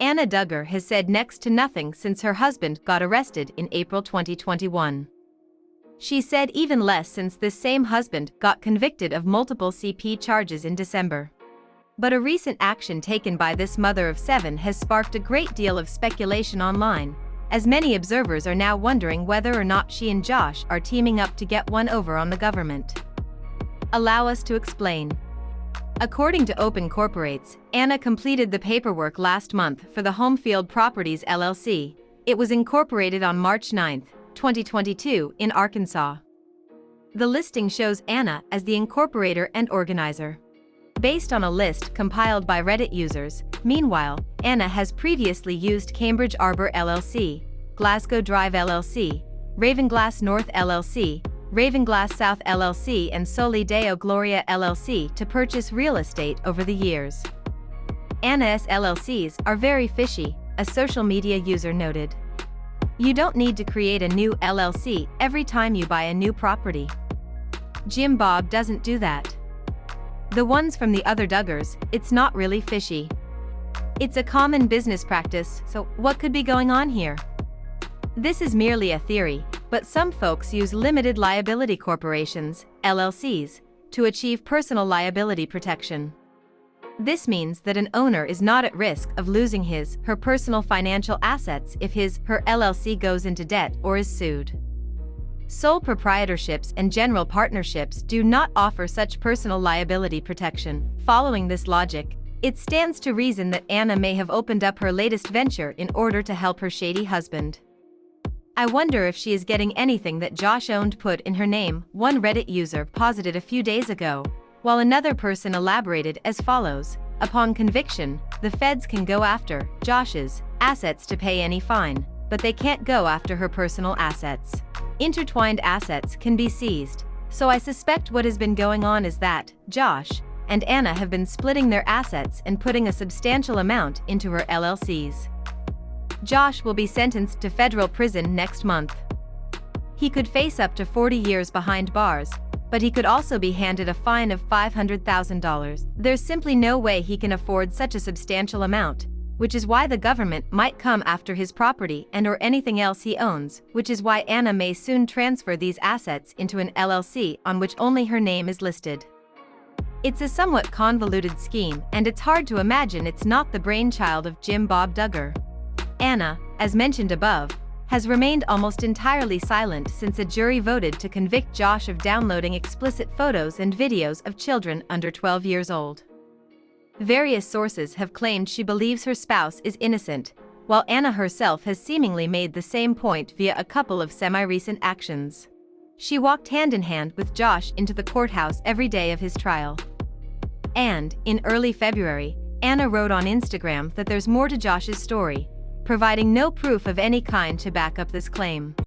Anna Duggar has said next to nothing since her husband got arrested in April 2021. She said even less since this same husband got convicted of multiple CP charges in December. But a recent action taken by this mother of 7 has sparked a great deal of speculation online, as many observers are now wondering whether or not she and Josh are teaming up to get one over on the government. Allow us to explain. According to OpenCorporates, Anna completed the paperwork last month for the Homefield Properties LLC. It was incorporated on March 9, 2022 in Arkansas. The listing shows Anna as the incorporator and organizer. Based on a list compiled by Reddit users, meanwhile, Anna has previously used Cambridge Arbor LLC, Glasgow Drive LLC, Ravenglass North LLC, Ravenglass South LLC and Soli Deo Gloria LLC to purchase real estate over the years. Anna's LLCs are very fishy, a social media user noted. You don't need to create a new LLC every time you buy a new property. Jim Bob doesn't do that. The ones from the other Duggars, it's not really fishy. It's a common business practice, so what could be going on here? This is merely a theory, but some folks use limited liability corporations, LLCs, to achieve personal liability protection. This means that an owner is not at risk of losing her personal financial assets if her LLC goes into debt or is sued. Sole proprietorships and general partnerships do not offer such personal liability protection. Following this logic, it stands to reason that Anna may have opened up her latest venture in order to help her shady husband. I wonder if she is getting anything that Josh owned put in her name, one Reddit user posited a few days ago, while another person elaborated as follows: upon conviction, the feds can go after Josh's assets to pay any fine, but they can't go after her personal assets. Intertwined assets can be seized, so I suspect what has been going on is that Josh and Anna have been splitting their assets and putting a substantial amount into her LLCs. Josh will be sentenced to federal prison next month. He could face up to 40 years behind bars, but he could also be handed a fine of $500,000. There's simply no way he can afford such a substantial amount, which is why the government might come after his property and/or anything else he owns, which is why Anna may soon transfer these assets into an LLC on which only her name is listed. It's a somewhat convoluted scheme, and it's hard to imagine it's not the brainchild of Jim Bob Duggar. Anna, as mentioned above, has remained almost entirely silent since a jury voted to convict Josh of downloading explicit photos and videos of children under 12 years old. Various sources have claimed she believes her spouse is innocent, while Anna herself has seemingly made the same point via a couple of semi-recent actions. She walked hand in hand with Josh into the courthouse every day of his trial. And, in early February, Anna wrote on Instagram that there's more to Josh's story, providing no proof of any kind to back up this claim.